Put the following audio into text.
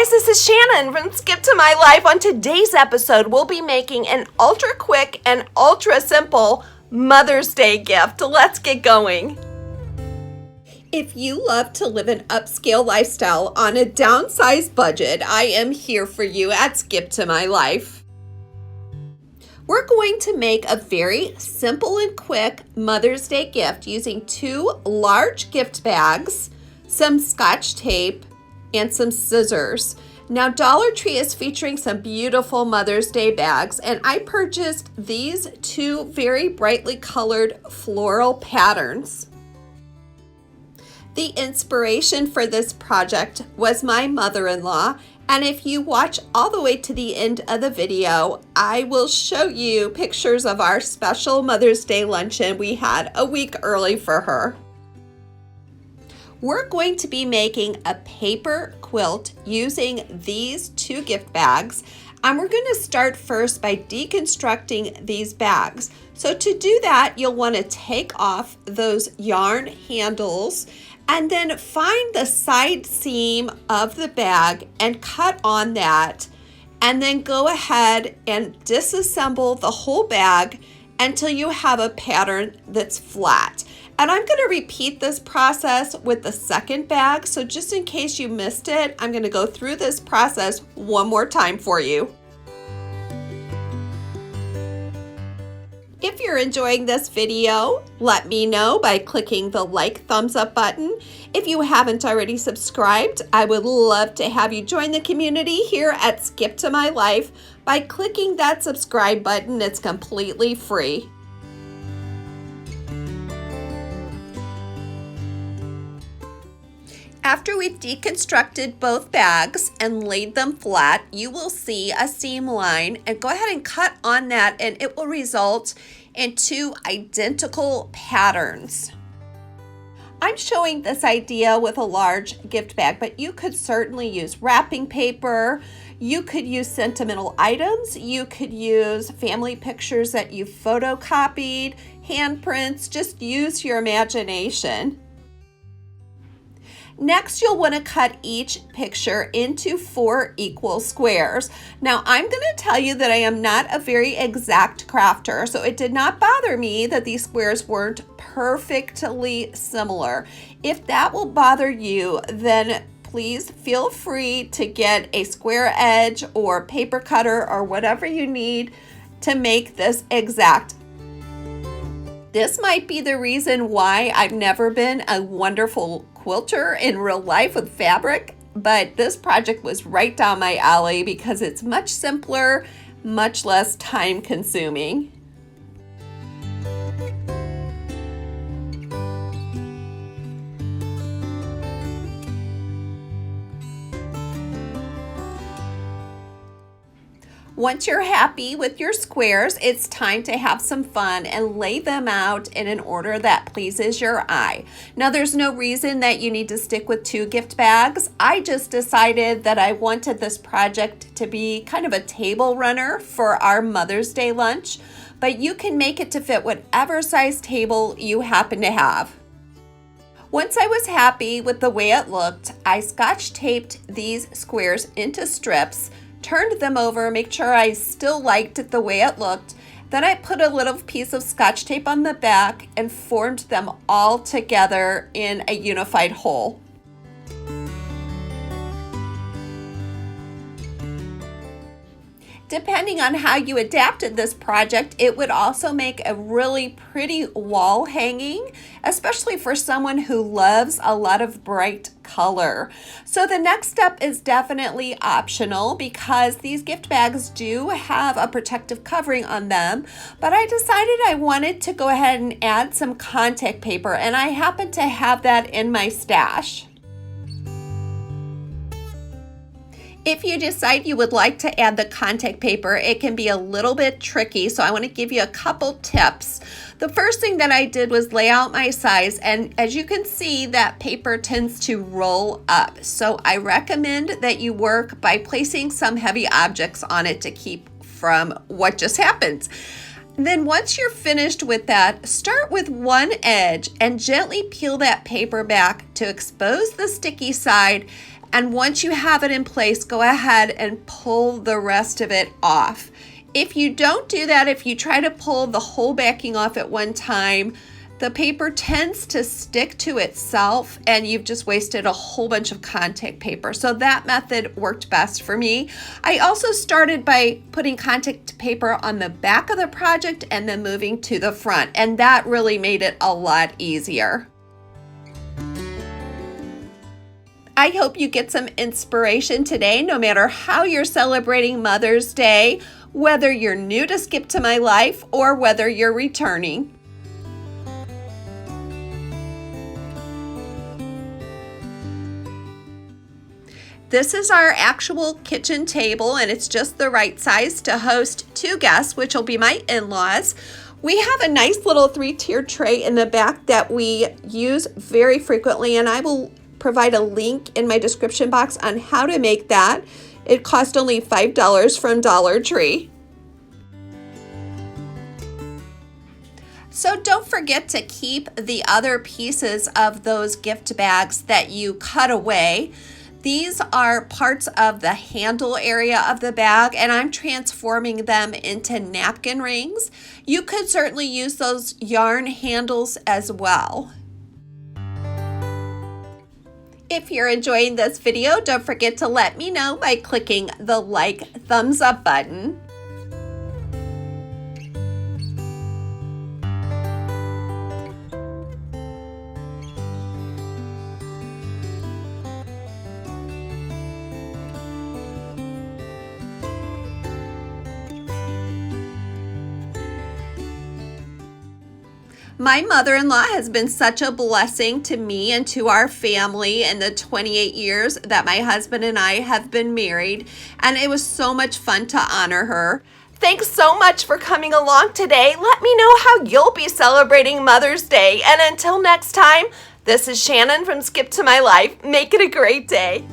guys, this is Shannon from Skip to My Life. On today's episode, we'll be making an ultra quick and ultra simple Mother's Day gift. Let's get going. If you love to live an upscale lifestyle on a downsized budget, I am here for you at Skip to My Life. We're going to make a very simple and quick Mother's Day gift using 2 large gift bags, some Scotch tape, and some scissors. Now, Dollar Tree is featuring some beautiful Mother's Day bags, and I purchased these 2 very brightly colored floral patterns. The inspiration for this project was my mother-in-law, and if you watch all the way to the end of the video, I will show you pictures of our special Mother's Day luncheon we had a week early for her. We're going to be making a paper quilt using these 2 gift bags, and we're going to start first by deconstructing these bags. So to do that, you'll want to take off those yarn handles and then find the side seam of the bag and cut on that, and then go ahead and disassemble the whole bag until you have a pattern that's flat. And I'm going to repeat this process with the second bag, so just in case you missed it, I'm going to go through this process one more time for you. If you're enjoying this video, let me know by clicking the like thumbs up button. If you haven't already subscribed, I would love to have you join the community here at Skip to My Life by clicking that subscribe button. It's completely free. After we've deconstructed both bags and laid them flat, you will see a seam line, and go ahead and cut on that, and it will result in 2 identical patterns. I'm showing this idea with a large gift bag, but you could certainly use wrapping paper, you could use sentimental items, you could use family pictures that you photocopied, handprints, just use your imagination. Next, you'll want to cut each picture into 4 equal squares. Now, I'm going to tell you that I am not a very exact crafter, so it did not bother me that these squares weren't perfectly similar. If that will bother you, then please feel free to get a square edge or paper cutter or whatever you need to make this exact. This might be the reason why I've never been a wonderful quilter in real life with fabric, but this project was right down my alley because it's much simpler, much less time consuming. Once you're happy with your squares, it's time to have some fun and lay them out in an order that pleases your eye. Now, there's no reason that you need to stick with 2 gift bags. I just decided that I wanted this project to be kind of a table runner for our Mother's Day lunch, but you can make it to fit whatever size table you happen to have. Once I was happy with the way it looked, I Scotch taped these squares into strips, turned them over, make sure I still liked it the way it looked. Then I put a little piece of Scotch tape on the back and formed them all together in a unified whole. Depending on how you adapted this project, it would also make a really pretty wall hanging, especially for someone who loves a lot of bright color. So the next step is definitely optional because these gift bags do have a protective covering on them, but I decided I wanted to go ahead and add some contact paper, and I happen to have that in my stash. If you decide you would like to add the contact paper, it can be a little bit tricky, so I want to give you a couple tips. The first thing that I did was lay out my size, and as you can see, that paper tends to roll up. So I recommend that you work by placing some heavy objects on it to keep from what just happened. Then once you're finished with that, start with one edge and gently peel that paper back to expose the sticky side, And once you have it in place, go ahead and pull the rest of it off. If you don't do that, if you try to pull the whole backing off at one time, the paper tends to stick to itself and you've just wasted a whole bunch of contact paper. So that method worked best for me. I also started by putting contact paper on the back of the project and then moving to the front, and that really made it a lot easier. I hope you get some inspiration today, no matter how you're celebrating Mother's Day, whether you're new to Skip to My Life or whether you're returning. This is our actual kitchen table, and it's just the right size to host 2 guests, which will be my in-laws. We have a nice little 3-tier tray in the back that we use very frequently, and I will provide a link in my description box on how to make that. It cost only $5 from Dollar Tree. So don't forget to keep the other pieces of those gift bags that you cut away. These are parts of the handle area of the bag, and I'm transforming them into napkin rings. You could certainly use those yarn handles as well. If you're enjoying this video, don't forget to let me know by clicking the thumbs up button. My mother-in-law has been such a blessing to me and to our family in the 28 years that my husband and I have been married, and it was so much fun to honor her. Thanks so much for coming along today. Let me know how you'll be celebrating Mother's Day. And until next time, this is Shannon from Skip to My Life. Make it a great day.